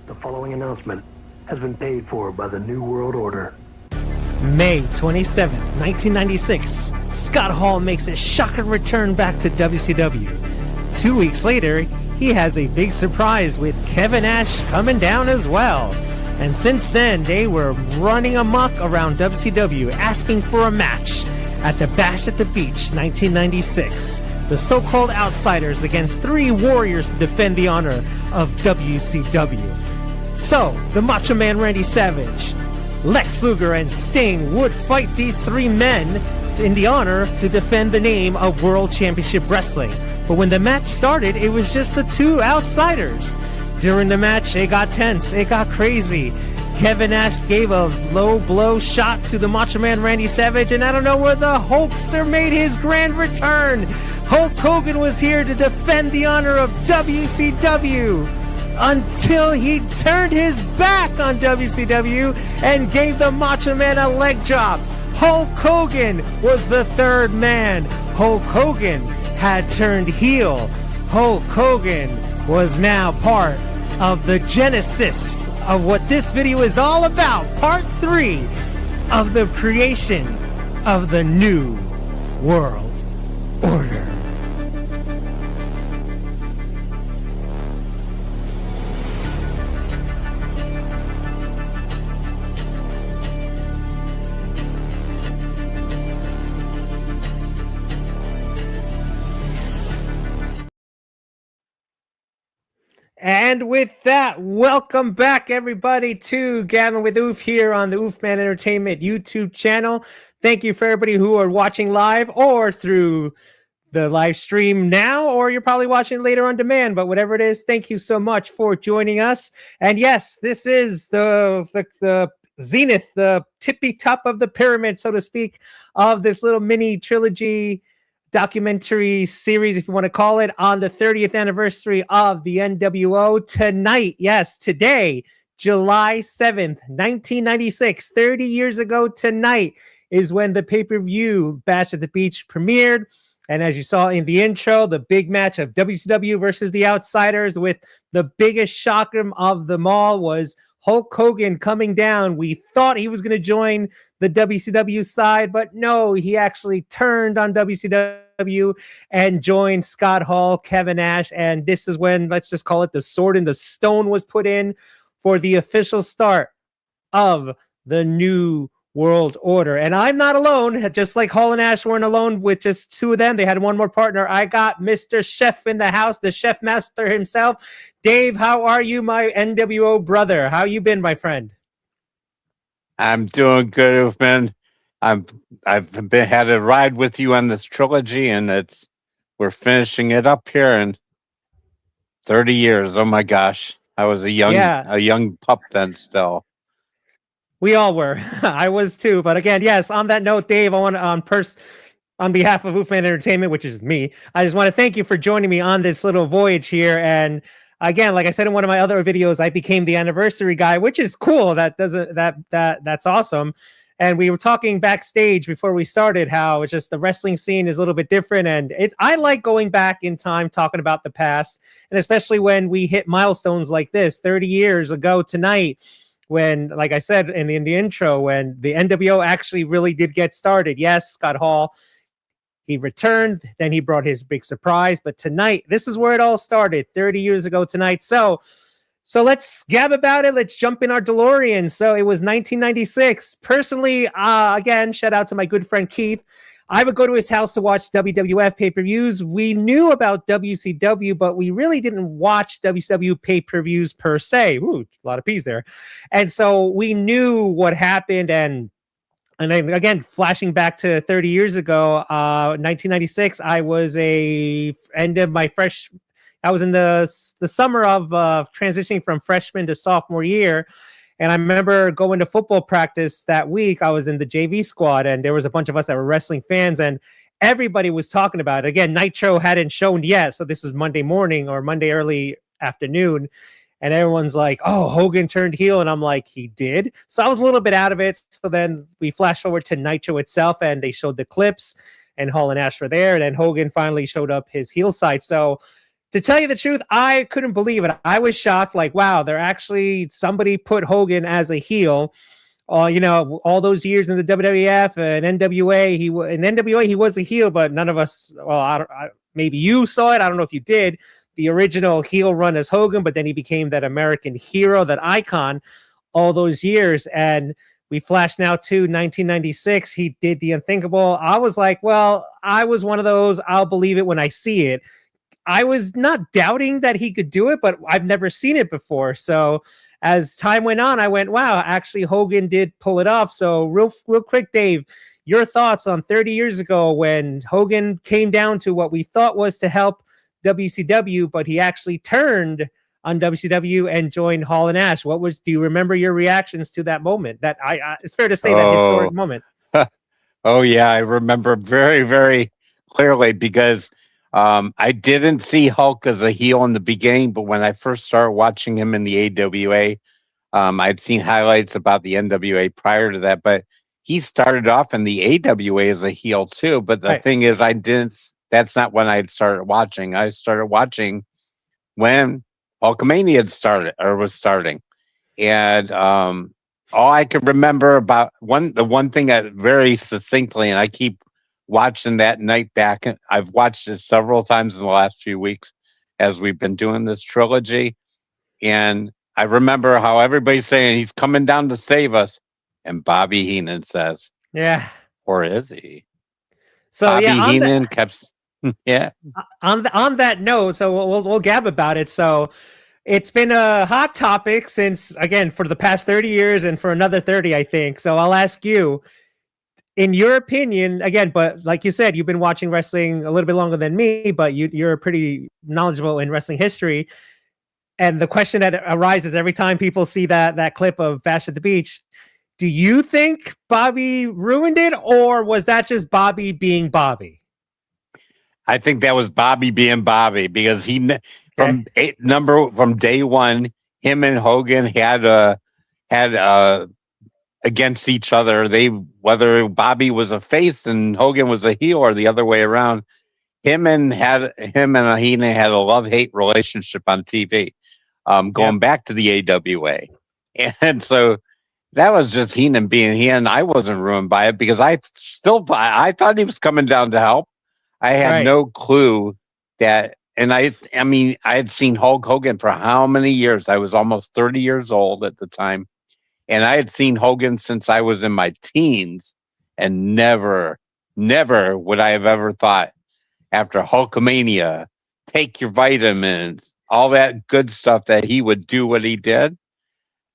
The following announcement has been paid for by the New World Order. May 27th, 1996, Scott Hall makes a shocking return back to WCW. 2 weeks later, he has a big surprise with Kevin Nash coming down as well. And since then, they were running amok around WCW, asking for a match at the Bash at the Beach 1996. The so-called outsiders against three warriors to defend the honor of WCW. So, the Macho Man Randy Savage, Lex Luger, and Sting would fight these three men in the honor to defend the name of World Championship Wrestling. But when the match started, it was just the two outsiders. During the match, it got tense, it got crazy. Kevin Nash gave a low blow shot to the Macho Man Randy Savage, and I don't know where the Hulkster made his grand return. Hulk Hogan was here to defend the honor of WCW until he turned his back on WCW and gave the Macho Man a leg drop. Hulk Hogan was the third man. Hulk Hogan had turned heel. Hulk Hogan was now part of the genesis of what this video is all about. Part 3 of the creation of the New World Order. And with that, welcome back everybody to Gabbin with Oof here on the Oof Man Entertainment YouTube channel. Thank you for everybody who are watching live or through the live stream now, or you're probably watching later on demand, but whatever it is, thank you so much for joining us. And yes, this is the zenith, the tippy top of the pyramid, so to speak, of this little mini trilogy documentary series, if you want to call it, on the 30th anniversary of the nWo. Tonight, yes, today, July 7th, 1996, 30 years ago tonight, is when the pay-per-view Bash at the Beach premiered. And as you saw in the intro, the big match of WCW versus the Outsiders, with the biggest shocker of them all was Hulk Hogan coming down. We thought he was going to join the WCW side, but no, he actually turned on WCW and joined Scott Hall, Kevin Nash, and this is when, let's just call it, the sword in the stone was put in for the official start of the New World Order. And I'm not alone. Just like Hall and Nash weren't alone with just two of them, they had one more partner. I got Mr. Chef in the house, the Chef Master himself. Dave, how are you, my nWo brother? How you been, my friend? I'm doing good, man. I've had a ride with you on this trilogy, and we're finishing it up here in 30 years. Oh my gosh, I was a young pup then still. We all were. I was too. But again, yes, on that note, Dave, I want to on behalf of Oofman Entertainment, which is me, I just want to thank you for joining me on this little voyage here. And again, like I said in one of my other videos, I became the anniversary guy, which is cool. That's awesome. And we were talking backstage before we started how it's just the wrestling scene is a little bit different. And I like going back in time, talking about the past, and especially when we hit milestones like this 30 years ago tonight, when, like I said in the intro, when the nWo actually really did get started. Yes, Scott Hall, he returned, then he brought his big surprise. But tonight, this is where it all started, 30 years ago tonight. So let's gab about it. Let's jump in our DeLorean. So it was 1996. Personally, again, shout out to my good friend Keith. I would go to his house to watch WWF pay-per-views. We knew about WCW, but we really didn't watch WCW pay-per-views per se. Ooh, a lot of P's there. And so we knew what happened. And then, again, flashing back to 30 years ago, 1996, I was I was in the summer of transitioning from freshman to sophomore year. And I remember going to football practice that week. I was in the JV squad, and there was a bunch of us that were wrestling fans, and everybody was talking about it. Again, Nitro hadn't shown yet, so this is Monday morning or Monday early afternoon, and everyone's like, oh, Hogan turned heel, and I'm like, he did? So I was a little bit out of it. So then we flash forward to Nitro itself, and they showed the clips, and Hall and Nash were there, and then Hogan finally showed up his heel side. So To tell you the truth, I couldn't believe it. I was shocked. Like, wow, they're actually somebody put Hogan as a heel. All those years in the WWF and NWA, in NWA he was a heel, but none of us. Well, maybe you saw it. I don't know if you did. The original heel run as Hogan, but then he became that American hero, that icon, all those years. And we flash now to 1996. He did the unthinkable. I was like, well, I was one of those. I'll believe it when I see it. I was not doubting that he could do it, but I've never seen it before. So as time went on, I went, wow, actually Hogan did pull it off. So real quick, Dave, your thoughts on 30 years ago when Hogan came down to what we thought was to help WCW, but he actually turned on WCW and joined Hall and Ash. Do you remember your reactions to that moment? That it's fair to say that historic moment. Oh yeah, I remember very, very clearly because I didn't see Hulk as a heel in the beginning, but when I first started watching him in the AWA, I'd seen highlights about the NWA prior to that, but he started off in the AWA as a heel too. But the thing is, that's not when I had started watching. I started watching when Hulkamania was starting. And all I could remember about the one thing that very succinctly, and I keep watching that night back. I've watched it several times in the last few weeks as we've been doing this trilogy. And I remember how everybody's saying he's coming down to save us. And Bobby Heenan says, yeah. Or is he? So Bobby Heenan kept, yeah. On that note, so we'll gab about it. So it's been a hot topic since, again, for the past 30 years and for another 30, I think. So I'll ask you, in your opinion, again, but like you said, you've been watching wrestling a little bit longer than me, but you're pretty knowledgeable in wrestling history. And the question that arises every time people see that clip of Bash at the Beach, do you think Bobby ruined it, or was that just Bobby being Bobby? I think that was Bobby being Bobby because from day one, him and Hogan had against each other. Whether Bobby was a face and Hogan was a heel or the other way around, him and Heenan had a love-hate relationship on TV, going back to the AWA. And so that was just Heenan being Heenan. I wasn't ruined by it because I thought he was coming down to help. I had no clue that, and I mean, I had seen Hulk Hogan for how many years? I was almost 30 years old at the time. And I had seen Hogan since I was in my teens, and never would I have ever thought after Hulkamania, take your vitamins, all that good stuff, that he would do what he did.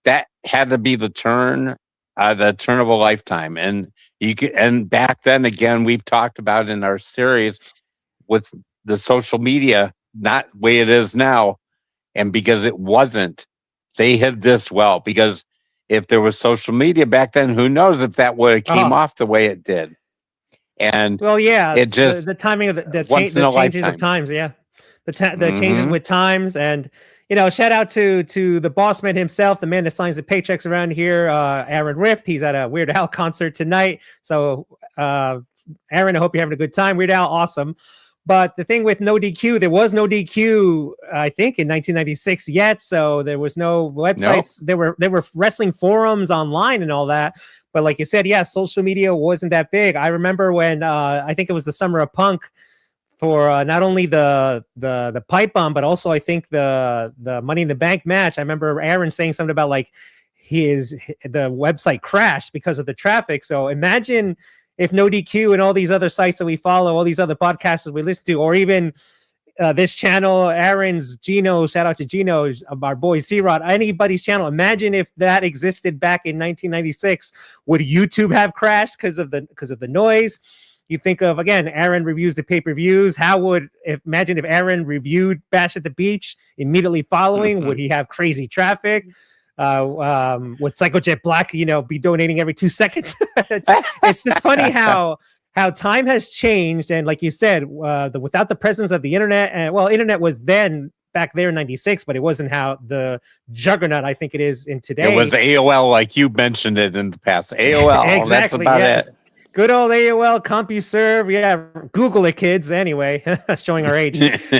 That had to be the turn of a lifetime. And back then, again, we've talked about in our series with the social media, not the way it is now. And because it wasn't, they hid this well, because if there was social media back then, who knows if that would have came off the way it did. And well, yeah, it just the timing of the changes of times, the changes with times. And shout out to the boss man himself, the man that signs the paychecks around here, Aaron Rift. He's at a Weird Al concert tonight. So Aaron, I hope you're having a good time. Weird Al, awesome. But the thing with no DQ, there was no DQ, I think, in 1996 yet. So there was no websites. Nope. There were wrestling forums online and all that. But like you said, yeah, social media wasn't that big. I remember when I think it was the Summer of Punk for not only the pipe bomb, but also I think the Money in the Bank match. I remember Aaron saying something about like the website crashed because of the traffic. So imagine if no DQ and all these other sites that we follow, all these other podcasts that we listen to, or even this channel, Aaron's, Gino, shout out to Gino's, our boy Z-Rod, anybody's channel. Imagine if that existed back in 1996. Would YouTube have crashed because of the noise? You think of, again, Aaron reviews the pay-per-views. Imagine if Aaron reviewed Bash at the Beach immediately following, would he have crazy traffic? Would Psycho Jet Black, be donating every 2 seconds? It's just funny how time has changed. And like you said, without the presence of the internet, and internet was then back there in 96, but it wasn't how the juggernaut I think it is in today. It was AOL, like you mentioned it in the past. AOL, exactly, that's about it. Good old AOL CompuServe. Yeah, Google it, kids. Anyway, showing our age.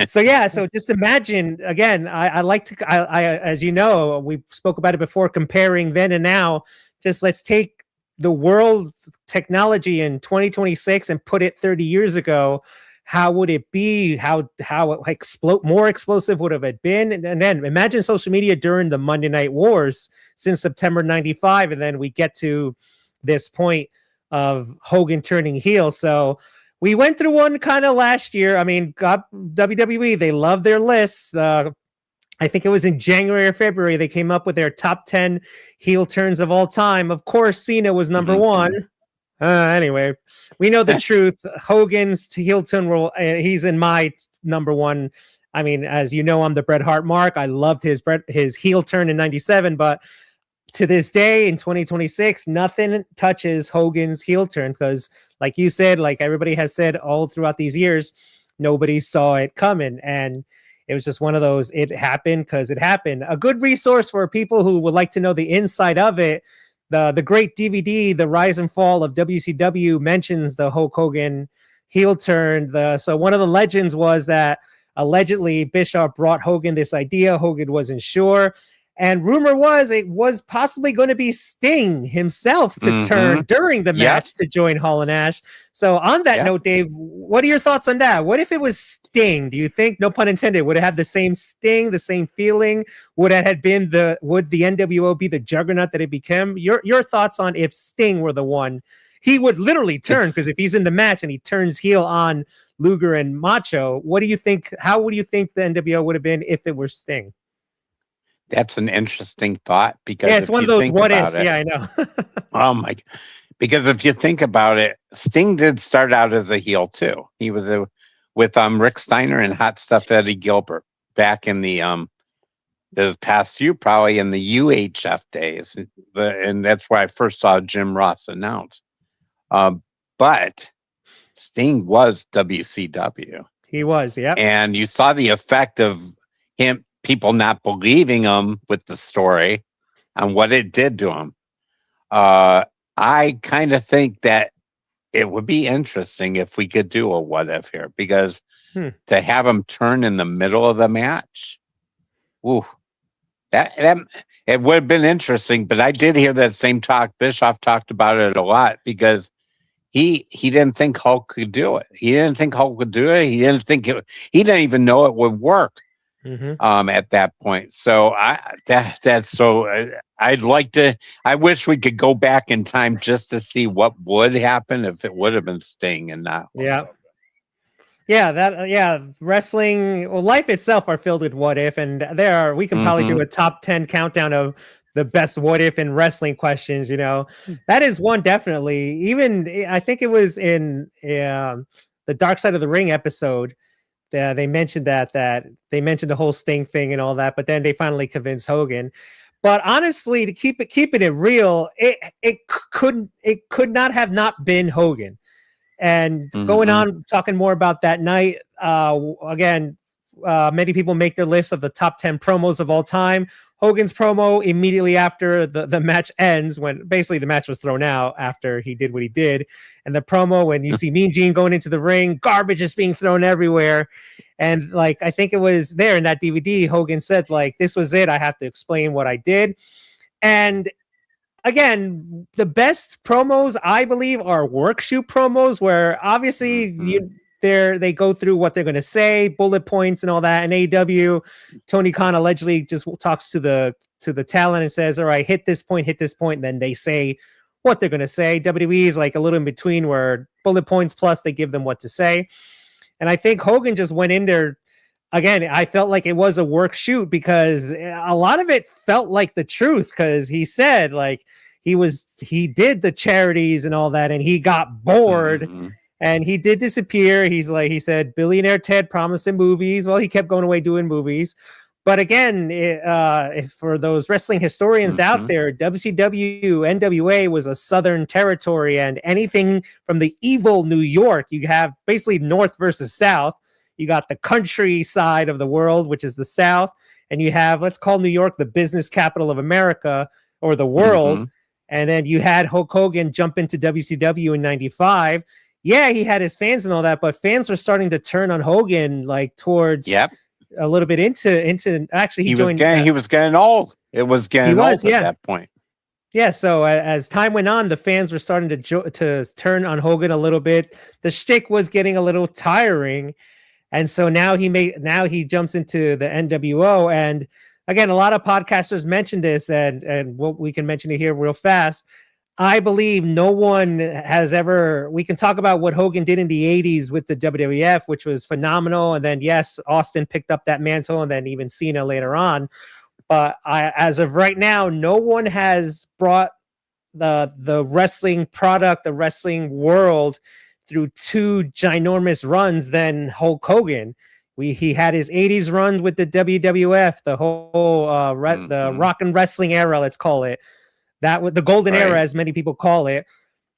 So yeah, so just imagine again. I like to. As you know, we spoke about it before, comparing then and now. Just let's take the world technology in 2026 and put it 30 years ago. How would it be? How more explosive would have it been? And then imagine social media during the Monday Night Wars since September '95, and then we get to this point of Hogan turning heel. So we went through one kind of last year. I mean, WWE, they love their lists. I think it was in January or February, they came up with their top 10 heel turns of all time. Of course, Cena was number one. Anyway, we know the truth. Hogan's heel turn, he's in my number one. I mean, as you know, I'm the Bret Hart mark. I loved his heel turn in '97, but to this day in 2026, nothing touches Hogan's heel turn because, like you said, like everybody has said all throughout these years, nobody saw it coming. And it was just one of those, it happened because it happened. A good resource for people who would like to know the inside of it. The great DVD, The Rise and Fall of WCW, mentions the Hulk Hogan heel turn. So one of the legends was that allegedly Bischoff brought Hogan this idea. Hogan wasn't sure. And rumor was it was possibly going to be Sting himself to turn during the match to join Hall and Nash. So on that note, Dave, what are your thoughts on that? What if it was Sting? Do you think, no pun intended, would it have the same sting, the same feeling? Would the nWo be the juggernaut that it became? Your thoughts on if Sting were the one? He would literally turn, because if he's in the match and he turns heel on Luger and Macho, what do you think? How would you think the nWo would have been if it were Sting? That's an interesting thought, because it's one of those what ifs. Yeah, I know. Oh my! Because if you think about it, Sting did start out as a heel too. He was with Rick Steiner and Hot Stuff Eddie Gilbert back in the past few, probably in the UHF days, and that's where I first saw Jim Ross announce. But Sting was WCW. He was, yeah. And you saw the effect of him. People not believing him with the story and what it did to him. I kind of think that it would be interesting if we could do a what if here, because to have him turn in the middle of the match, that it would have been interesting. But I did hear that same talk. Bischoff talked about it a lot, because he didn't think Hulk could do it. He didn't think Hulk would do it. He didn't even know it would work. At that point. So I wish we could go back in time just to see what would happen if it would have been Sting and not. Wrestling, life itself are filled with what if, and we can probably do a top 10 countdown of the best what if in wrestling questions. That is one, definitely. Even I think it was in the Dark Side of the Ring episode. They mentioned that they mentioned the whole Sting thing and all that, but then they finally convinced Hogan. But honestly, to keeping it real, it could not have not been Hogan. And going on, talking more about that night, again, many people make their list of the top 10 promos of all time. Hogan's promo immediately after the match ends, when basically the match was thrown out after he did what he did. And the promo when you see Mean Gene going into the ring, garbage is being thrown everywhere. And like, I think it was there in that DVD, Hogan said, like, this was it. I have to explain what I did. And again, the best promos, I believe, are work shoot promos, where obviously they go through what they're going to say, bullet points and all that. And AEW, Tony Khan allegedly just talks to the talent and says, all right, hit this point. And then they say what they're going to say. WWE is like a little in between, where bullet points plus they give them what to say. And I think Hogan just went in there. Again, I felt like it was a work shoot, because a lot of it felt like the truth, because he said like he did the charities and all that, and he got bored. And he did disappear. He said, billionaire Ted promised him movies. Well, he kept going away doing movies. But again, if for those wrestling historians out there, WCW, NWA was a Southern territory, and anything from the evil New York, you have basically North versus South. You got the countryside of the world, which is the South. And you have, let's call New York the business capital of America or the world. And then you had Hulk Hogan jump into WCW in 95. Yeah, he had his fans and all that, but fans were starting to turn on Hogan like towards a little bit into actually he joined. He was getting old. It was getting old at that point. Yeah, so as time went on, the fans were starting to turn on Hogan a little bit. The shtick was getting a little tiring, and so now he jumps into the nWo. And again, a lot of podcasters mention this, and what we can mention it here real fast. I believe no one has ever. We can talk about what Hogan did in the '80s with the WWF, which was phenomenal, and then yes, Austin picked up that mantle, and then even Cena later on. But as of right now, no one has brought the wrestling product, the wrestling world through two ginormous runs than Hulk Hogan. He had his 80s run with the WWF, the whole the rock and wrestling era, let's call it. That was the golden era, as many people call it.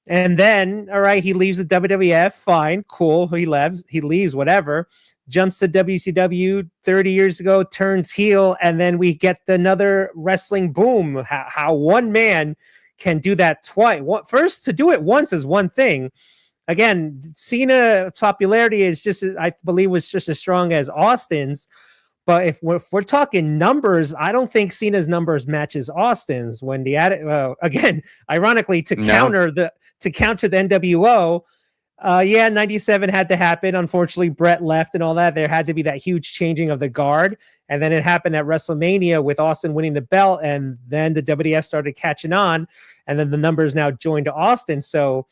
And then, all right, he leaves the WWF. Fine, cool. He leaves, whatever. Jumps to WCW 30 years ago, turns heel, and then we get another wrestling boom. How one man can do that twice. First, to do it once is one thing. Again, Cena popularity is just, I believe, was just as strong as Austin's. But if we're talking numbers, I don't think Cena's numbers matches Austin's. When again, ironically, to counter the nWo. 97 had to happen. Unfortunately, Brett left and all that. There had to be that huge changing of the guard. And then it happened at WrestleMania with Austin winning the belt. And then the WWF started catching on. And then the numbers now joined to Austin. So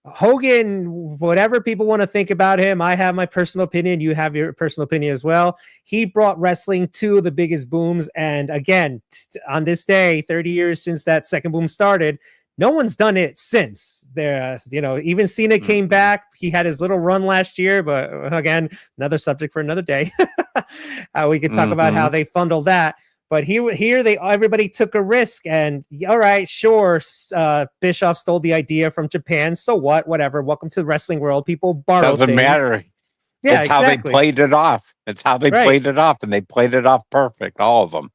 Hogan, whatever people want to think about him, I have my personal opinion. You have your personal opinion as well. He brought wrestling to the biggest booms. And again, on this day, 30 years since that second boom started, no one's done it since. Even Cena came back. He had his little run last year, but again, another subject for another day. We could talk about how they fundled that. But everybody took a risk, and all right, sure. Bischoff stole the idea from Japan. So what? Whatever. Welcome to the wrestling world. People borrow. Doesn't matter. Yeah, it's how they played it off. It's how they played it off, and they played it off perfect. All of them.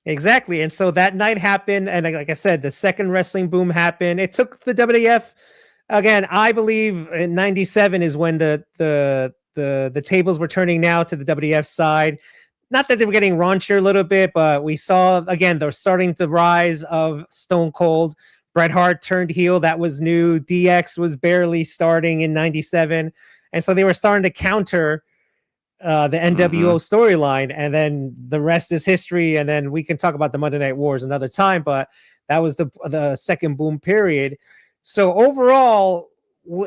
Exactly. And so that night happened. And like I said, the second wrestling boom happened. It took the WWF again. I believe in 97 is when the tables were turning now to the WWF side. Not that they were getting raunchier a little bit, but we saw again, they're starting the rise of Stone Cold. Bret Hart turned heel. That was new. DX was barely starting in 97. And so they were starting to counter the nWo storyline, and then the rest is history. And then we can talk about the Monday Night Wars another time, but that was the second boom period. So overall,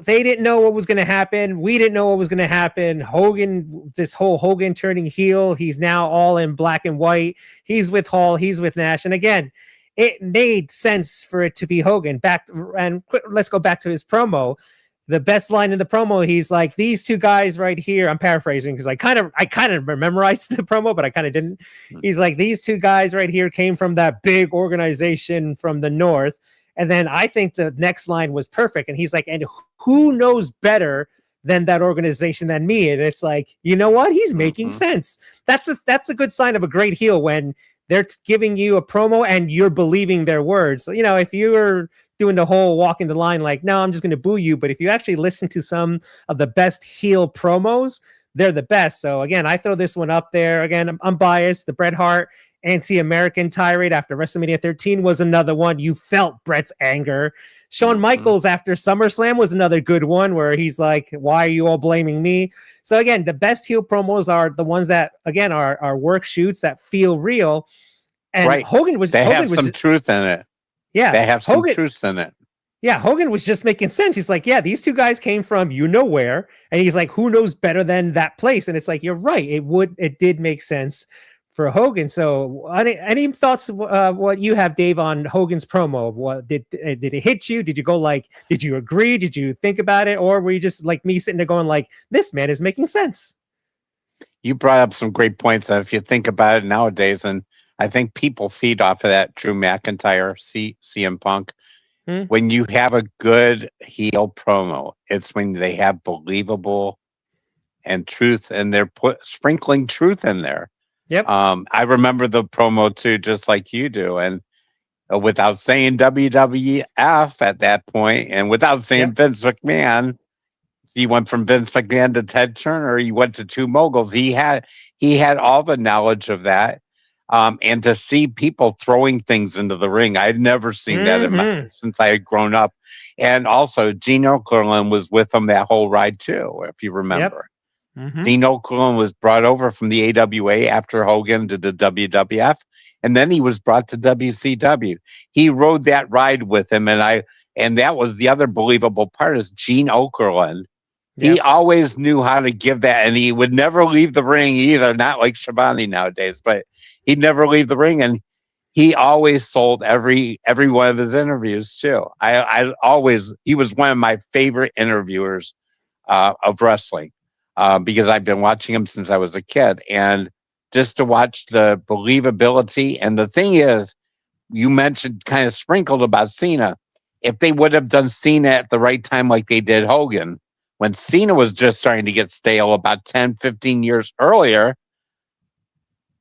they didn't know what was going to happen. We didn't know what was going to happen. Hogan, this whole Hogan turning heel, he's now all in black and white. He's with Hall, he's with Nash. And again, it made sense for it to be Hogan. Let's go back to his promo. The best line in the promo, he's like, these two guys right here. I'm paraphrasing because I kind of memorized the promo, but I kind of didn't. He's like, these two guys right here came from that big organization from the North. And then I think the next line was perfect. And he's like, and who knows better than that organization than me? And it's like, you know what? He's making sense. That's a good sign of a great heel when they're giving you a promo and you're believing their words. So, if you were doing the whole walking the line, like, no, I'm just going to boo you. But if you actually listen to some of the best heel promos, they're the best. So again, I throw this one up there. Again, I'm biased. The Bret Hart anti-American tirade after WrestleMania 13 was another one. You felt Bret's anger. Shawn Michaels after SummerSlam was another good one where he's like, why are you all blaming me? So again, the best heel promos are the ones that, again, are work shoots that feel real. And Hogan was... They have some truth in it. Yeah. They have some truth in it. Yeah, Hogan was just making sense. He's like, yeah, these two guys came from where. And he's like, who knows better than that place? And it's like, you're right. It did make sense for Hogan. So any thoughts what you have, Dave, on Hogan's promo? What did it hit you? Did you go like, did you agree? Did you think about it? Or were you just like me sitting there going like, this man is making sense? You brought up some great points. If you think about it nowadays, and I think people feed off of that Drew McIntyre, CM Punk. When you have a good heel promo, it's when they have believable and truth, and they're sprinkling truth in there. Yep. I remember the promo too, just like you do. And without saying WWF at that point, and without saying Yep. Vince McMahon. He went from Vince McMahon to Ted Turner. He went to two moguls. He had all the knowledge of that. And to see people throwing things into the ring, I'd never seen that since I had grown up. And also, Gene Okerlund was with him that whole ride too, if you remember. Gene Okerlund was brought over from the AWA after Hogan to the WWF, and then he was brought to WCW. He rode that ride with him, and that was the other believable part is Gene Okerlund. He always knew how to give that, and he would never leave the ring either. Not like Schiavone nowadays, but he'd never leave the ring, and he always sold every one of his interviews too. He was one of my favorite interviewers of wrestling because I've been watching him since I was a kid, and just to watch the believability. And the thing is, you mentioned kind of sprinkled about Cena. If they would have done Cena at the right time like they did Hogan, when Cena was just starting to get stale about 10, 15 years earlier,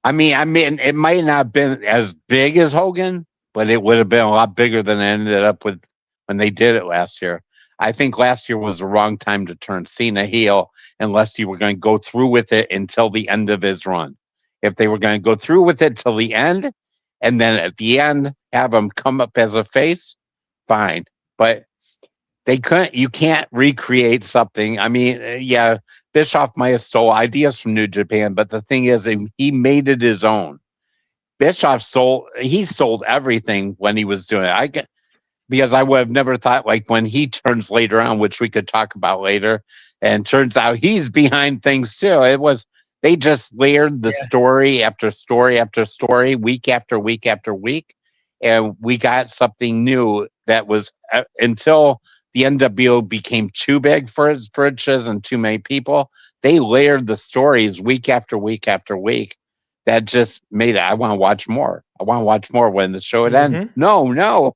I mean, it might not have been as big as Hogan, but it would have been a lot bigger than it ended up with when they did it last year. I think last year was the wrong time to turn Cena heel unless you were going to go through with it until the end of his run. If they were going to go through with it till the end, and then at the end have him come up as a face, fine. But they couldn't. You can't recreate something. I mean, yeah, Bischoff might have stole ideas from New Japan, but the thing is, he made it his own. Bischoff sold everything when he was doing it. Because I would have never thought, like when he turns later on, which we could talk about later, and turns out he's behind things too. They just layered the story after story after story, week after week after week, and we got something new that was until the NWO became too big for its britches and too many people. They layered the stories week after week after week. That just made it. I want to watch more. I want to watch more when the show would end. No,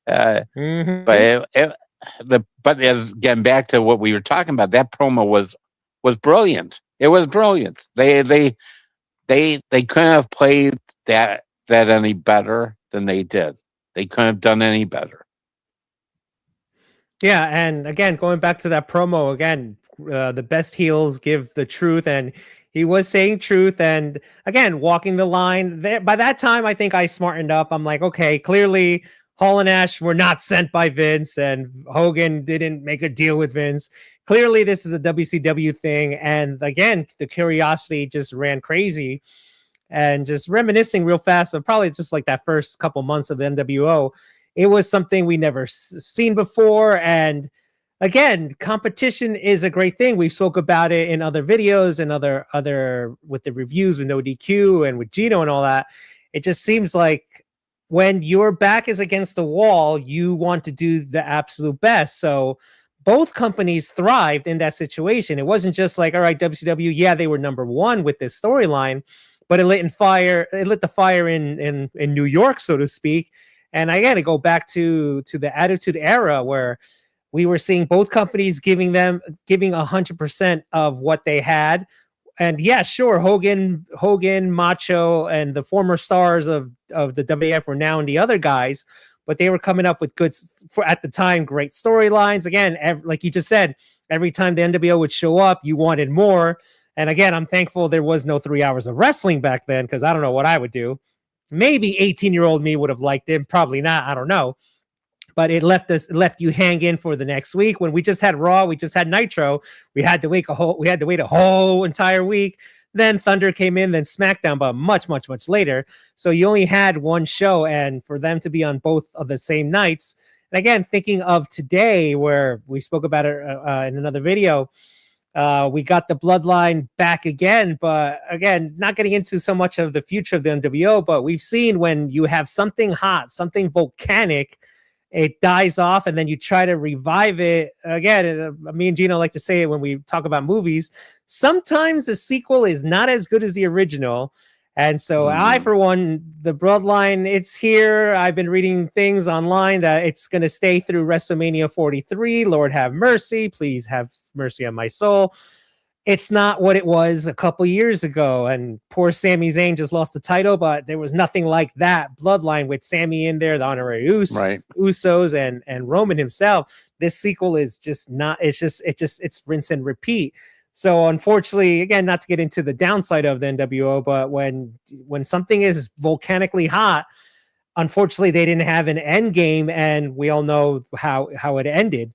But getting back to what we were talking about, that promo was brilliant. It was brilliant. They couldn't have played that any better than they did. They couldn't have done any better. Yeah, and again, going back to that promo again, the best heels give the truth, and he was saying truth, and again, walking the line. By that time, I think I smartened up. I'm like, okay, clearly Hall and Ash were not sent by Vince, and Hogan didn't make a deal with Vince. Clearly, this is a WCW thing, and again, the curiosity just ran crazy, and just reminiscing real fast of probably just like that first couple months of the NWO. It was something we never seen before. And again, competition is a great thing. We spoke about it in other videos and other with the reviews with No DQ and with Gino and all that. It just seems like when your back is against the wall, you want to do the absolute best. So both companies thrived in that situation. It wasn't just like, all right, WCW, yeah, they were number one with this storyline, but it lit the fire in New York, so to speak. And I got to go back to the Attitude Era where we were seeing both companies giving 100% of what they had. And yeah, sure, Hogan, Macho, and the former stars of the WWF were now in the other guys, but they were coming up with at the time, great storylines. Again, like you just said, every time the NWO would show up, you wanted more. And again, I'm thankful there was no 3 hours of wrestling back then, because I don't know what I would do. Maybe 18-year-old me would have liked it. Probably not. I don't know. But it left you hang in for the next week. When we just had Raw, we just had Nitro. We had to wait a whole entire week. Then Thunder came in, then SmackDown, but much, much, much later. So you only had one show, and for them to be on both of the same nights. And again, thinking of today, where we spoke about it in another video, we got the Bloodline back again, but again, not getting into so much of the future of the NWO, but we've seen when you have something hot, something volcanic, it dies off, and then you try to revive it again. Me and Gino like to say it when we talk about movies. Sometimes the sequel is not as good as the original. And so I, for one, the Bloodline, it's here. I've been reading things online that it's going to stay through WrestleMania 43. Lord have mercy. Please have mercy on my soul. it's not what it was a couple years ago. And poor Sami Zayn just lost the title, but there was nothing like that bloodline with Sami in there, the honorary Usos and Roman himself. This sequel is just not, it's rinse and repeat. So unfortunately, again, not to get into the downside of the nWo, but when something is volcanically hot, unfortunately they didn't have an end game, and we all know how it ended.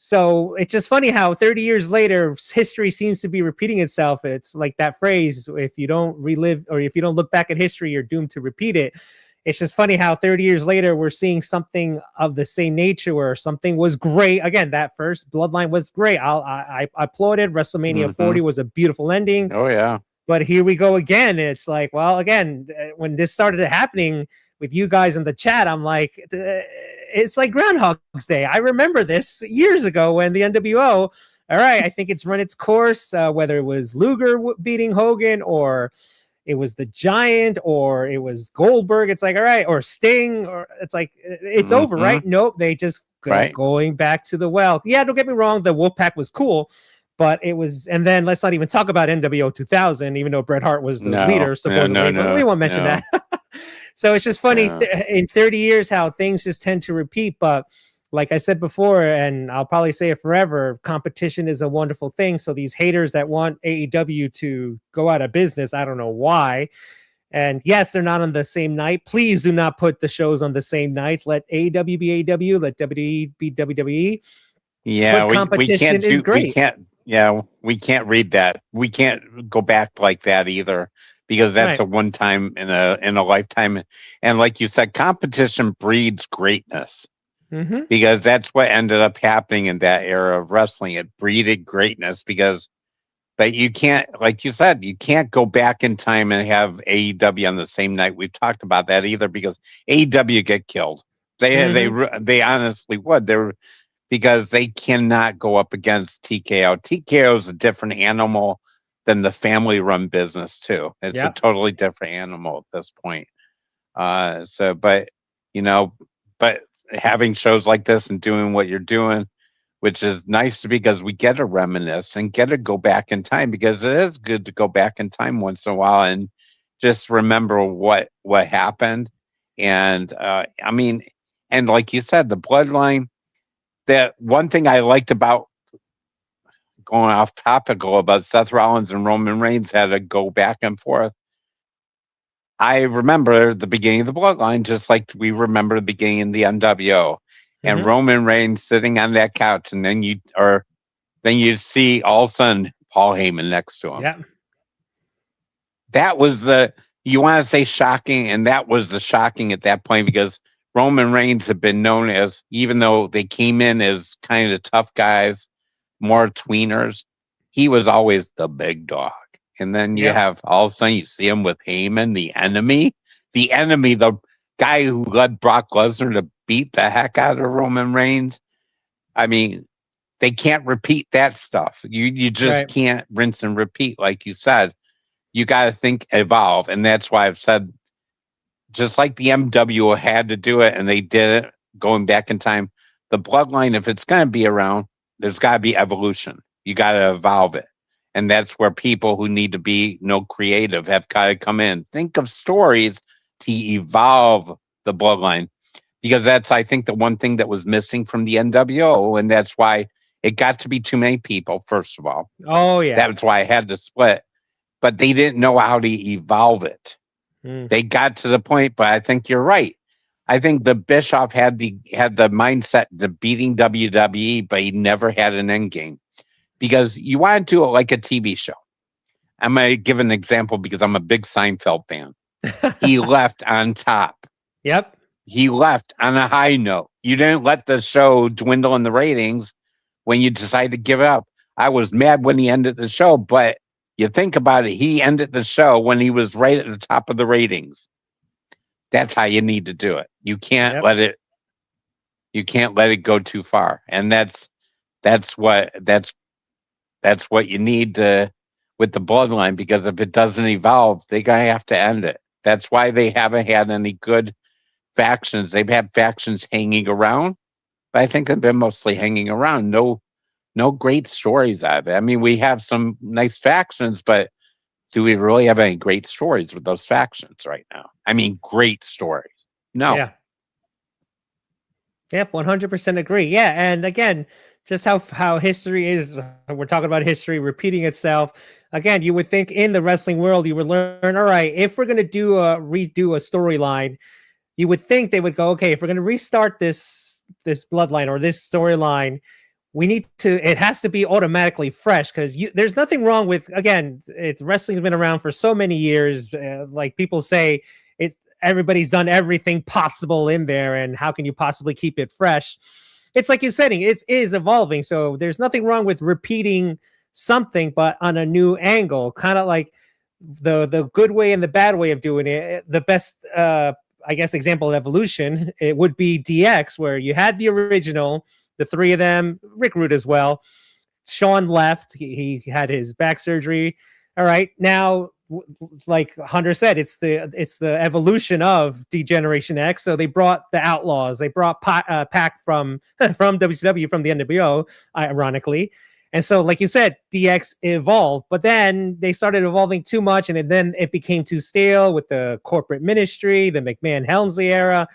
So it's just funny how 30 years later, history seems to be repeating itself. It's like that phrase, if you don't relive or if you don't look back at history, you're doomed to repeat it. It's just funny how 30 years later, we're seeing something of the same nature where something was great. Again, that first Bloodline was great. I applauded. WrestleMania 40 was a beautiful ending. Oh, yeah. But here we go again. It's like, well, again, when this started happening with you guys in the chat, I'm like, it's like Groundhog's Day. I remember this years ago when the nWo, all right, I think it's run its course, whether it was Luger beating Hogan or it was the Giant or it was Goldberg. It's like, all right, or Sting, or it's like, it's over, right? Nope, they just going back to the well. Yeah, don't get me wrong, the Wolfpack was cool, but it was, and then let's not even talk about nWo 2000, even though Bret Hart was the leader, supposedly, but we won't mention that. So it's just funny in 30 years how things just tend to repeat. But like I said before, and I'll probably say it forever, competition is a wonderful thing. So these haters that want AEW to go out of business, I don't know why. And yes, they're not on the same night. Please do not put the shows on the same nights. Let AEW be AEW, let WWE be WWE. Yeah, but competition is great. We can't read that. We can't go back like that either, because that's a one time in a lifetime. And like you said, competition breeds greatness, because that's what ended up happening in that era of wrestling. It breeded greatness but you can't, like you said, you can't go back in time and have AEW on the same night. We've talked about that either, because AEW get killed. They honestly would. Because they cannot go up against TKO. TKO is a different animal than the family-run business too. It's a totally different animal at this point. But having shows like this and doing what you're doing, which is nice because we get to reminisce and get to go back in time, because it is good to go back in time once in a while and just remember what happened. And and like you said, the Bloodline. That one thing I liked about, going off topical, about Seth Rollins and Roman Reigns had to go back and forth. I remember the beginning of the Bloodline, just like we remember the beginning of the nWo, and Roman Reigns sitting on that couch, and then you see all of a sudden Paul Heyman next to him. Yeah, that was you want to say shocking, and that was the shocking at that point, because Roman Reigns had been known as, even though they came in as kind of the tough guys, more tweeners, he was always the big dog. And then you have, all of a sudden, you see him with Heyman, the enemy, the guy who led Brock Lesnar to beat the heck out of Roman Reigns. I mean, they can't repeat that stuff. You just can't rinse and repeat, like you said. You got to think, evolve. And that's why I've said, just like the nWo had to do it, and they did it going back in time, the Bloodline, if it's going to be around, there's got to be evolution. You got to evolve it. And that's where people who need to be creative have got to come in. Think of stories to evolve the Bloodline, because that's, I think, the one thing that was missing from the nWo, and that's why it got to be too many people, first of all. Oh, yeah. That's why I had to split. But they didn't know how to evolve it. They got to the point, but I think you're right. I think the Bischoff had the mindset to beating WWE, but he never had an end game, because you want to do it like a TV show. I'm going to give an example because I'm a big Seinfeld fan. He left on top. Yep. He left on a high note. You didn't let the show dwindle in the ratings when you decided to give up. I was mad when he ended the show, but you think about it, he ended the show when he was right at the top of the ratings. That's how you need to do it. You can't let it go too far. And that's what you need to, with the Bloodline, because if it doesn't evolve, they're going to have to end it. That's why they haven't had any good factions. They've had factions hanging around, but I think they've been mostly hanging around. No no great stories out of it. I mean, we have some nice factions, but do we really have any great stories with those factions right now? I mean, great stories. No. Yeah. Yep, 100% agree. Yeah, and again, just how history is. We're talking about history repeating itself. Again, you would think in the wrestling world, you would learn. All right, if we're going to redo a storyline, you would think they would go, okay, if we're going to restart this bloodline or this storyline, we need to. It has to be automatically fresh because there's nothing wrong with. Again, wrestling's been around for so many years. Like people say, everybody's done everything possible in there, and how can you possibly keep it fresh? It's like you're saying, it is evolving, so there's nothing wrong with repeating something, but on a new angle, kind of like the good way and the bad way of doing it. The best, I guess, example of evolution, it would be DX, where you had the original, the three of them, Rick Rude as well. Sean left; he had his back surgery. All right, now, like Hunter said, it's the evolution of Degeneration X. So they brought the Outlaws, they brought Pac from WCW, from the NWO, ironically. And so, like you said, DX evolved, but then they started evolving too much, and then it became too stale with the corporate ministry, the McMahon Helmsley era,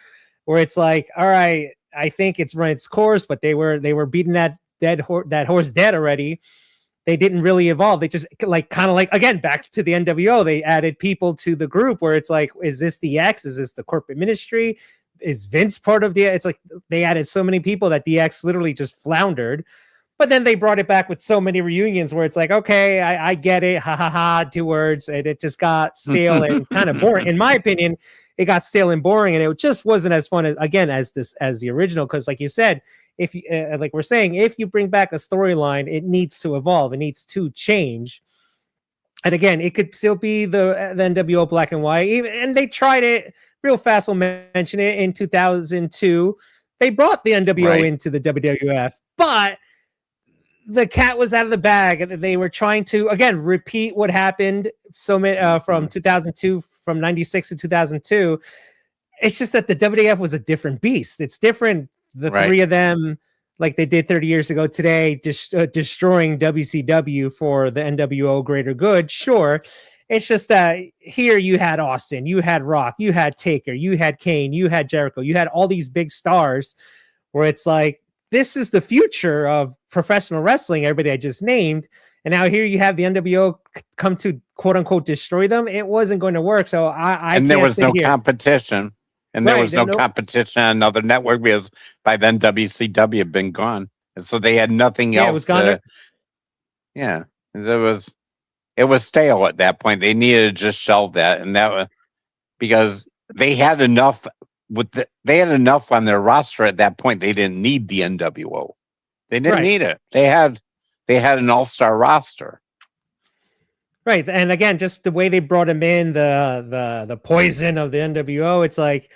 where it's like, all right, I think it's run its course, but they were beating that horse dead already. They didn't really evolve. They just kind of again, back to the NWO, they added people to the group where it's like, is this the X? Is this the corporate ministry? Is Vince part of the, it's like they added so many people that DX literally just floundered. But then they brought it back with so many reunions where it's like, okay, I get it. Ha ha ha, 2 words. And it just got stale and kind of boring. In my opinion, it got stale and boring, and it just wasn't as fun as the original. Cause like you said, if you like we're saying, if you bring back a storyline, it needs to evolve, it needs to change. And again, it could still be the NWO Black and White, and they tried it real fast. We'll mention it in 2002. They brought the NWO into the WWF, but the cat was out of the bag, and they were trying to again repeat what happened from 2002, from 96 to 2002. It's just that the WWF was a different beast. It's different. The three of them, like they did 30 years ago today, destroying WCW for the NWO greater good. Sure. It's just that here you had Austin, you had Rock, you had Taker, you had Kane, you had Jericho, you had all these big stars where it's like, this is the future of professional wrestling, everybody I just named. And now here you have the NWO come to quote unquote destroy them. It wasn't going to work. So and there was no competition. And there was no competition on another network because by then WCW had been gone. And so they had nothing else. It was gone. It was stale at that point. They needed to just shelve that. And that was because they had enough they had enough on their roster at that point. They didn't need the NWO. They didn't need it. They had an all-star roster. Right. And again, just the way they brought him in, the poison of the NWO, it's like,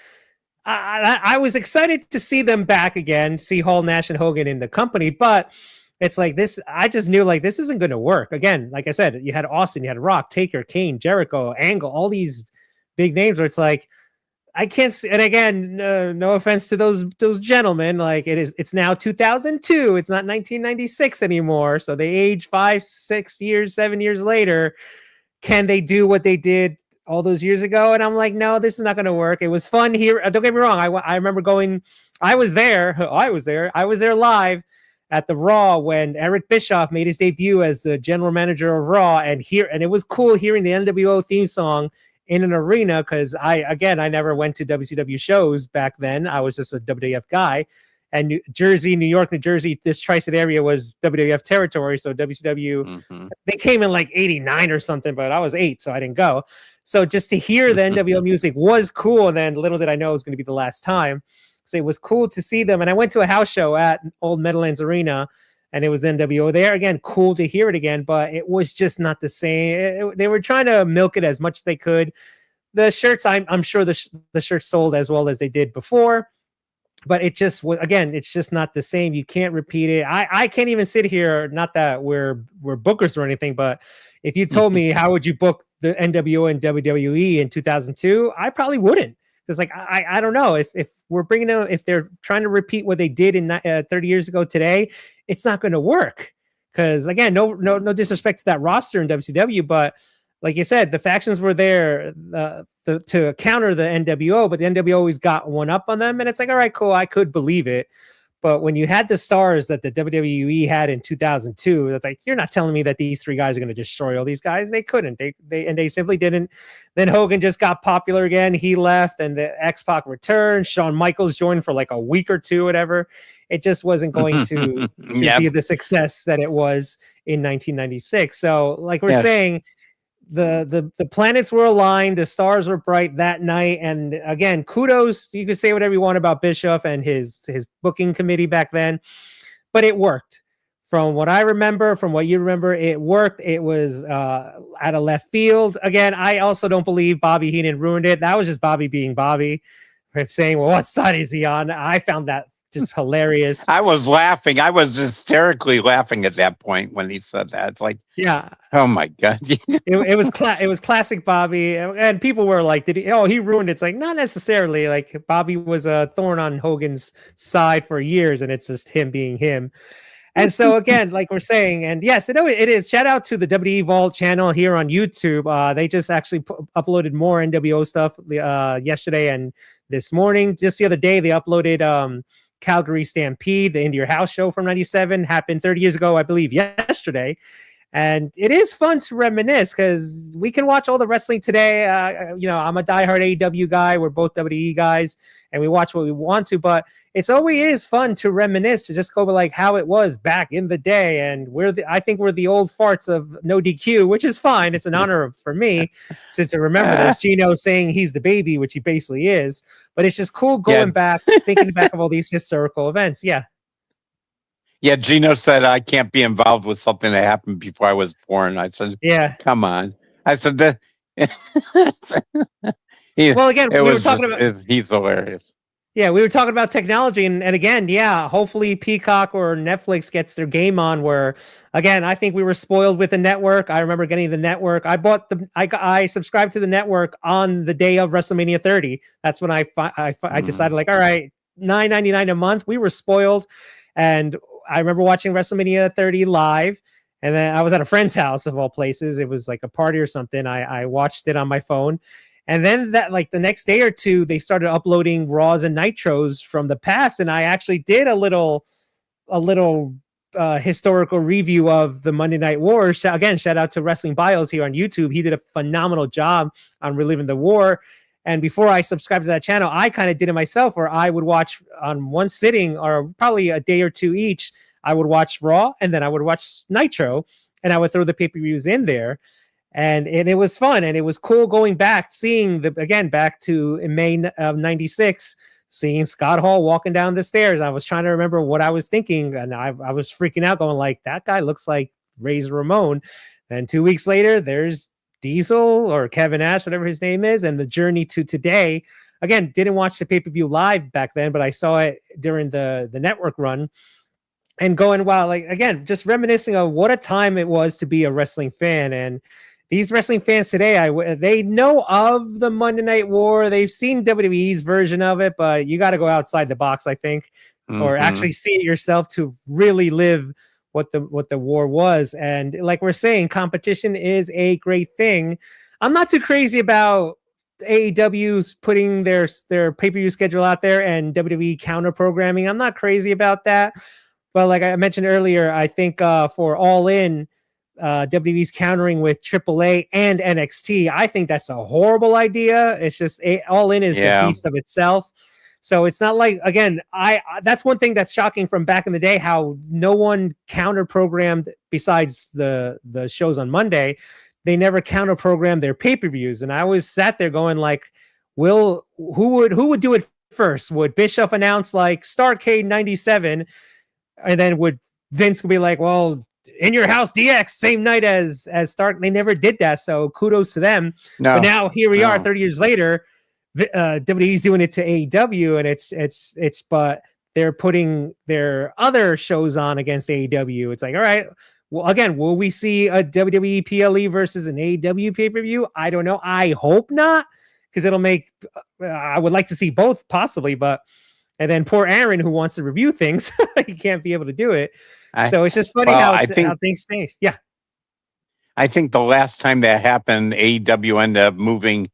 I was excited to see them back again, see Hall, Nash, and Hogan in the company, but it's like this, I just knew like this isn't going to work. Again, like I said, you had Austin, you had Rock, Taker, Kane, Jericho, Angle, all these big names where it's like, I can't see, and again, no offense to those gentlemen, like it's now 2002, it's not 1996 anymore. So they age 5, 6 years, 7 years later. Can they do what they did all those years ago? And I'm like, no, this is not going to work. It was fun here. Don't get me wrong. I remember going, I was there live at the Raw when Eric Bischoff made his debut as the general manager of Raw, and it was cool hearing the NWO theme song in an arena, because I never went to WCW shows back then. I was just a WWF guy, and New York, New Jersey, this tri-state area was WWF territory. So WCW, they came in like 89 or something, but I was 8, so I didn't go. So just to hear the NWO music was cool. And then little did I know it was going to be the last time. So it was cool to see them. And I went to a house show at Old Meadowlands Arena, and it was NWO there. Again, cool to hear it again, but it was just not the same. They were trying to milk it as much as they could. The shirts, I'm sure the shirts sold as well as they did before, but it just was, again, it's just not the same. You can't repeat it. I can't even sit here, not that we're bookers or anything, but if you told me how would you book the NWO and WWE in 2002, I probably wouldn't, It's like I don't know if we're bringing them, if they're trying to repeat what they did in 30 years ago today, it's not going to work. Because again, no disrespect to that roster in WCW, but like you said, the factions were there to counter the NWO, but the NWO always got one up on them, and it's like, all right, cool, I could believe it. But when you had the stars that the WWE had in 2002, it's like, you're not telling me that these three guys are going to destroy all these guys. They couldn't. They simply didn't. Then Hogan just got popular again. He left, and the X-Pac returned. Shawn Michaels joined for like a week or two, whatever. It just wasn't going to be the success that it was in 1996. So, like we're saying, the planets were aligned, the stars were bright that night, and again, kudos. You could say whatever you want about Bischoff and his booking committee back then, but it worked. From what I remember, from what you remember, it worked. It was out of left field. Again, I also don't believe Bobby Heenan ruined it. That was just Bobby being Bobby, saying, well, what side is he on? I found that just hilarious. I was laughing. I was hysterically laughing at that point when he said that. It's like, yeah, oh my god, it was classic Bobby, and people were like, he ruined it? It's like, not necessarily. Like, Bobby was a thorn on Hogan's side for years, and it's just him being him. And so again, like we're saying, and yes, it is. Shout out to the WWE Vault channel here on YouTube. They just actually uploaded more NWO stuff yesterday and this morning. Just the other day, they uploaded Calgary Stampede, the Into Your House show from '97, happened 30 years ago, I believe, yesterday. And it is fun to reminisce because we can watch all the wrestling today. I'm a diehard AEW guy. We're both WWE guys, and we watch what we want to. But it's always fun to reminisce, to just go like how it was back in the day. And I think we're the old farts of No DQ, which is fine. It's an honor for me to remember this. Gino saying he's the baby, which he basically is. But it's just cool going back, thinking back of all these historical events. Yeah. Yeah, Gino said I can't be involved with something that happened before I was born. I said, "Yeah, come on." I said that. Well, again, we were talking about. He's hilarious. Yeah, we were talking about technology, and again, hopefully Peacock or Netflix gets their game on. Where again, I think we were spoiled with the network. I remember getting the network. I subscribed to the network on the day of WrestleMania 30. That's when I decided, like, all right, $9.99 a month. We were spoiled, and I remember watching WrestleMania 30 live, and then I was at a friend's house of all places. It was like a party or something. I watched it on my phone, and then that, like, the next day or two, they started uploading Raws and Nitros from the past, and I actually did a little historical review of the Monday Night War. Again, shout out to Wrestling Bios here on YouTube. He did a phenomenal job on reliving the war. And before I subscribed to that channel, I kind of did it myself, where I would watch on one sitting, or probably a day or two each. I would watch Raw, and then I would watch Nitro, and I would throw the pay-per-views in there. And it was fun, and it was cool going back, seeing back to in May of '96, seeing Scott Hall walking down the stairs. I was trying to remember what I was thinking, and I was freaking out, going like, that guy looks like Razor Ramon. And 2 weeks later, there's Diesel or Kevin Nash, whatever his name is, and the journey to today. Again, didn't watch the pay-per-view live back then, but I saw it during the network run, and going, wow, like, again, just reminiscing of what a time it was to be a wrestling fan. And these wrestling fans today, they know of the Monday Night War. They've seen WWE's version of it, but you got to go outside the box, I think, or actually see it yourself to really live what the war was. And like we're saying, competition is a great thing. I'm not too crazy about AEW's putting their pay-per-view schedule out there and WWE counter programming. I'm not crazy about that. But like I mentioned earlier, I think for All In, WWE's countering with AAA and NXT. I think that's a horrible idea. It's just All In is a beast of itself. So it's not like, again, that's one thing that's shocking from back in the day, how no one counter programmed besides the shows on Monday. They never counter programmed their pay-per-views. And I always sat there going like, who would do it first? Would Bischoff announce like Starrcade 97? And then would Vince be like, well, In Your House DX same night as Stark? They never did that. So kudos to them. No. But now here we are 30 years later, WWE's doing it to AEW, and but they're putting their other shows on against AEW. It's like, all right, well, again, will we see a WWE PLE versus an AEW pay-per-view? I don't know. I hope not, because it'll make. I would like to see both possibly, but and then poor Aaron who wants to review things, he can't be able to do it. So it's just funny how things change. Yeah. I think the last time that happened, AEW ended up moving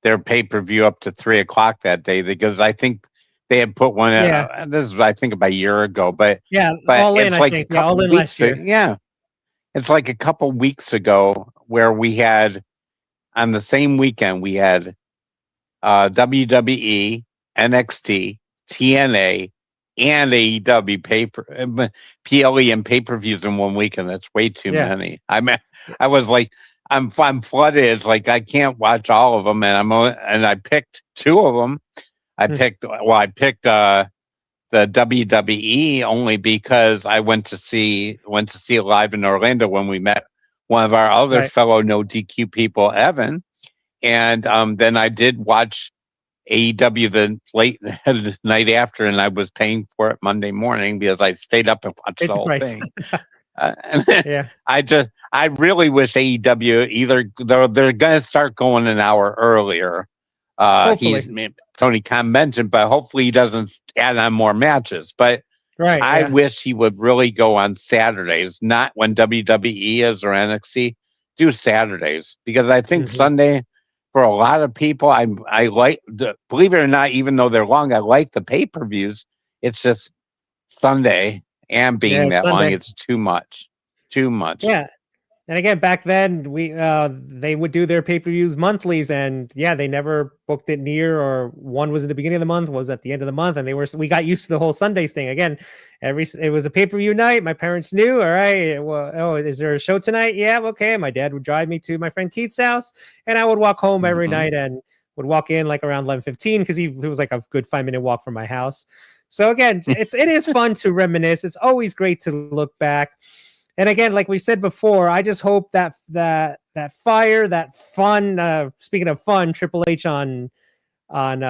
their pay-per-view up to 3:00 that day because I think they had put one. This is I think about a year ago, but All In. It's I like think a couple All In weeks last year. It's like a couple weeks ago where we had on the same weekend we had WWE, NXT, TNA, and AEW PLE and pay-per-views in one weekend. That's way too many. I was like, I'm flooded. It's like I can't watch all of them, and I picked two of them. I picked the WWE only because I went to see it live in Orlando when we met one of our other fellow No DQ people, Evan, and then I did watch AEW the night after, and I was paying for it Monday morning because I stayed up and watched the whole thing. I really wish AEW either they're going to start going an hour earlier. Tony Khan mentioned, but hopefully he doesn't add on more matches. But I wish he would really go on Saturdays, not when WWE is or NXT. Do Saturdays because I think Sunday for a lot of people, I like believe it or not, even though they're long, I like the pay-per-views. It's just Sunday and being that long, it's too much. Yeah. And again, back then they would do their pay-per-views monthlies, and they never booked it near, or one was at the beginning of the month, was at the end of the month, and we got used to the whole Sundays thing. Again, it was a pay-per-view night. My parents knew, all right, well, is there a show tonight? Yeah, okay. My dad would drive me to my friend Keith's house, and I would walk home every night and would walk in like around 11:15 because it was like a good 5-minute walk from my house. So again, it is fun to reminisce. It's always great to look back. And again, like we said before, I just hope that fire, that fun. Speaking of fun, Triple H on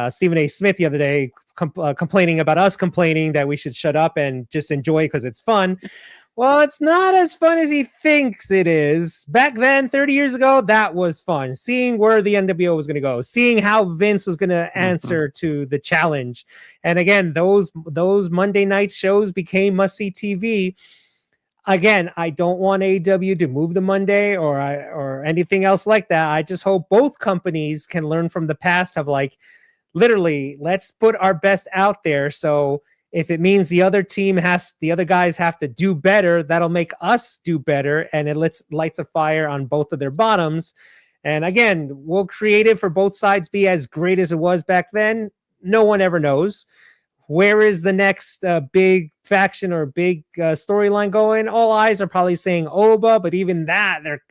Stephen A. Smith the other day complaining about us complaining that we should shut up and just enjoy because it's fun. Well, it's not as fun as he thinks it is. Back then, 30 years ago, that was fun. Seeing where the NWO was going to go, seeing how Vince was going to answer to the challenge. And again, those Monday night shows became must-see TV. Again, I don't want AEW to move the Monday or anything else like that. I just hope both companies can learn from the past of like, literally, let's put our best out there. So if it means the other guys have to do better, that'll make us do better. And it lights a fire on both of their bottoms. And again, will creative for both sides be as great as it was back then? No one ever knows. Where is the next big faction or big storyline going? All eyes are probably saying Oba, but even that, they're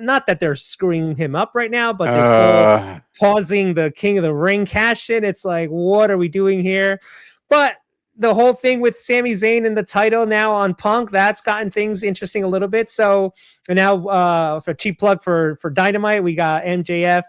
not that they're screwing him up right now, but this whole pausing the King of the Ring cash in, it's like, what are we doing here? But the whole thing with Sami Zayn and the title now on Punk, that's gotten things interesting a little bit. So and now for cheap plug for Dynamite, we got MJF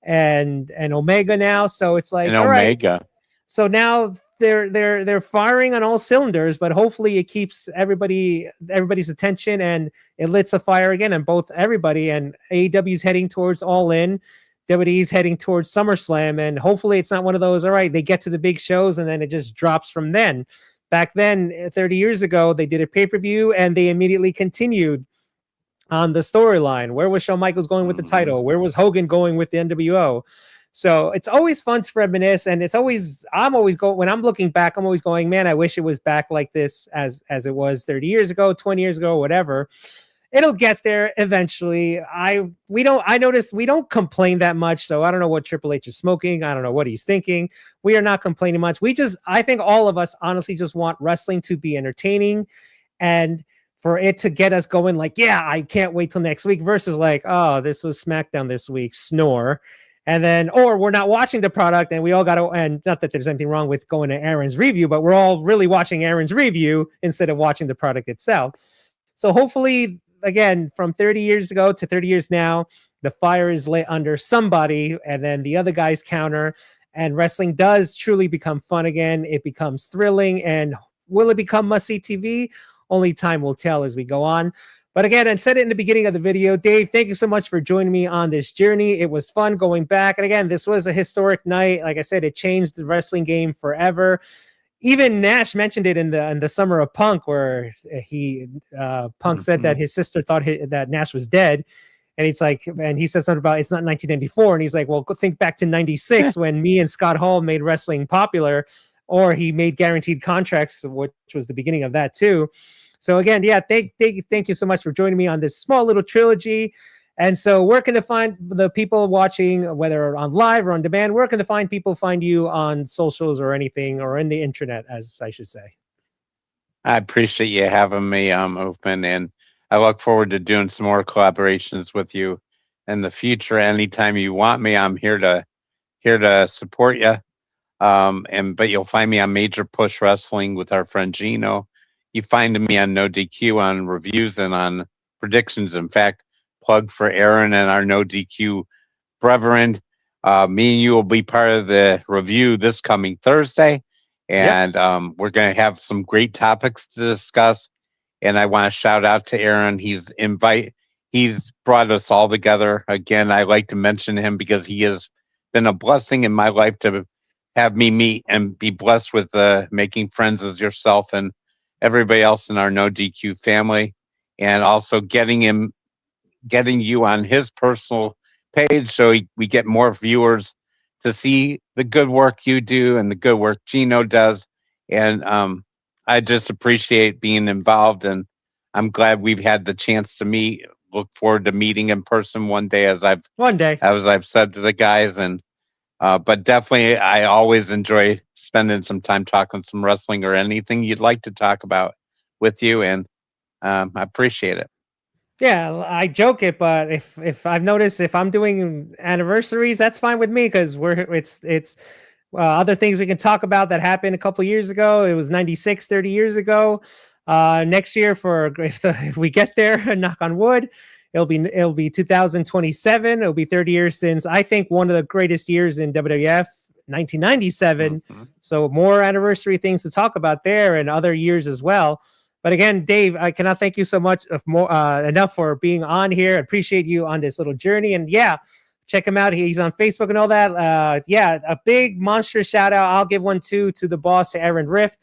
and Omega now. So it's like Omega. Right. So now they're firing on all cylinders, but hopefully it keeps everybody's attention and it lights a fire again on both everybody. And AEW's heading towards All In, WWE's heading towards SummerSlam, and hopefully it's not one of those. All right, they get to the big shows and then it just drops from then. Back then, 30 years ago, they did a pay-per-view and they immediately continued on the storyline. Where was Shawn Michaels going with the title? Where was Hogan going with the NWO? So it's always fun to reminisce, and I'm always going, when I'm looking back, I'm always going, man, I wish it was back like this as it was 30 years ago, 20 years ago, whatever. It'll get there eventually. I noticed we don't complain that much, so I don't know what Triple H is smoking. I don't know what he's thinking. We are not complaining much. I think all of us honestly just want wrestling to be entertaining and for it to get us going like, yeah, I can't wait till next week versus like, oh, this was SmackDown this week, snore. And then, or we're not watching the product and we all got to, and not that there's anything wrong with going to Aaron's review, but we're all really watching Aaron's review instead of watching the product itself. So hopefully, again, from 30 years ago to 30 years now, the fire is lit under somebody and then the other guys counter and wrestling does truly become fun again. It becomes thrilling. And will it become must-see TV? Only time will tell as we go on. But again, I said it in the beginning of the video, Dave, thank you so much for joining me on this journey. It was fun going back. And again, this was a historic night. Like I said, it changed the wrestling game forever. Even Nash mentioned it in the Summer of Punk, where Punk said that his sister thought that Nash was dead. And he's like, and he said something about it's not 1994. And he's like, well, go think back to 96 when me and Scott Hall made wrestling popular, or he made guaranteed contracts, which was the beginning of that too. So again, yeah, thank you so much for joining me on this small little trilogy. And so where can they find the people watching, whether on live or on demand? Where can they find you on socials or anything, or in the internet, as I should say? I appreciate you having me, Movement, and I look forward to doing some more collaborations with you in the future. Anytime you want me, I'm here to support you. But you'll find me on Major Push Wrestling with our friend Gino. You find me on No DQ on reviews and on predictions. In fact, plug for Aaron and our No DQ brethren. Me and you will be part of the review this coming Thursday, and we're going to have some great topics to discuss. And I want to shout out to Aaron. He's brought us all together. Again, I like to mention him because he has been a blessing in my life to have me meet and be blessed with making friends as yourself and everybody else in our No DQ family, and also getting you on his personal page so we get more viewers to see the good work you do and the good work Gino does. And I just appreciate being involved, and I'm glad we've had the chance to meet. Look forward to meeting in person one day, as I've said to the guys. And but definitely, I always enjoy spending some time talking some wrestling or anything you'd like to talk about with you, and I appreciate it. Yeah, I joke it, but if I've noticed, if I'm doing anniversaries, that's fine with me, because it's other things we can talk about that happened a couple years ago. It was 96, 30 years ago. Next year, if we get there, knock on wood, it'll be 2027. It'll be 30 years since, I think, one of the greatest years in WWF, 1997. So more anniversary things to talk about there, and other years as well. But again, Dave, I cannot thank you so much enough for being on here. I appreciate you on this little journey. And yeah, check him out. He's on Facebook and all that. A big monstrous shout out. I'll give one to the boss, to Aaron Riff.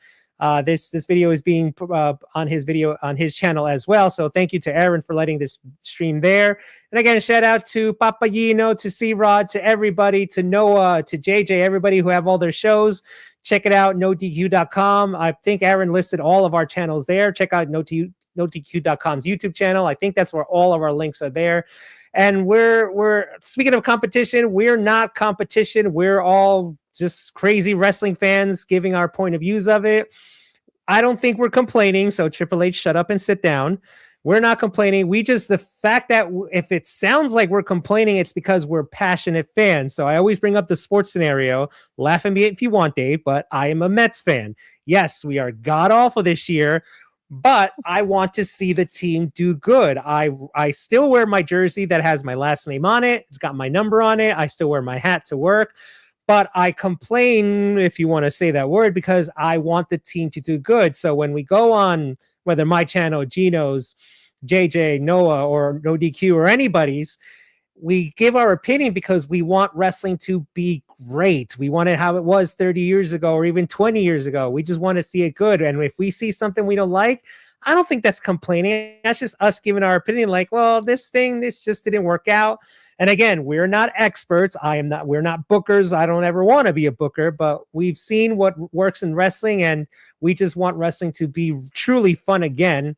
This video is being on his channel as well. So thank you to Aaron for letting this stream there. And again, shout out to Papayino, to C-Rod, to everybody, to Noah, to JJ, everybody who have all their shows. Check it out, nodq.com. I think Aaron listed all of our channels there. Check out nodq.com's YouTube channel. I think that's where all of our links are there. And we're speaking of competition, we're not competition. We're all just crazy wrestling fans giving our point of views of it. I don't think we're complaining. So Triple H, shut up and sit down. We're not complaining. The fact that if it sounds like we're complaining, it's because we're passionate fans. So I always bring up the sports scenario. Laugh at me if you want, Dave, but I am a Mets fan. Yes, we are god awful this year, but I want to see the team do good. I still wear my jersey that has my last name on it. It's got my number on it. I still wear my hat to work. But I complain, if you want to say that word, because I want the team to do good. So when we go on, whether my channel, Gino's, JJ, Noah, or No DQ, or anybody's, we give our opinion because we want wrestling to be great. We want it how it was 30 years ago or even 20 years ago. We just want to see it good. And if we see something we don't like, I don't think that's complaining. That's just us giving our opinion, like, well, this just didn't work out. And again, we're not experts. We're not bookers. I don't ever want to be a booker, but we've seen what works in wrestling, and we just want wrestling to be truly fun again.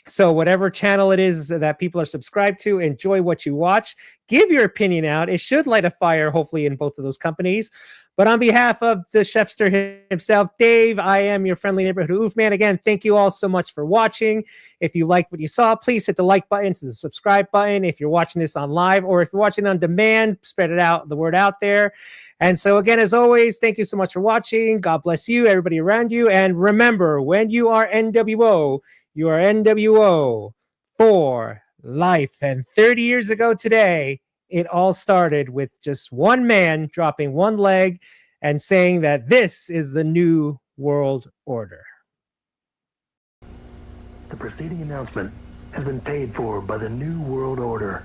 So whatever channel it is that people are subscribed to, enjoy what you watch. Give your opinion out. It should light a fire, hopefully, in both of those companies. But on behalf of the Chefster himself, Dave, I am your friendly neighborhood Oofman. Again, thank you all so much for watching. If you liked what you saw, please hit the like button, to the subscribe button. If you're watching this on live, or if you're watching on demand, spread it out, the word out there. And so again, as always, thank you so much for watching. God bless you, everybody around you. And remember, when you are nWo, you are nWo for life. And 30 years ago today, it all started with just one man dropping one leg and saying that this is the new world order. The preceding announcement has been paid for by the New World Order.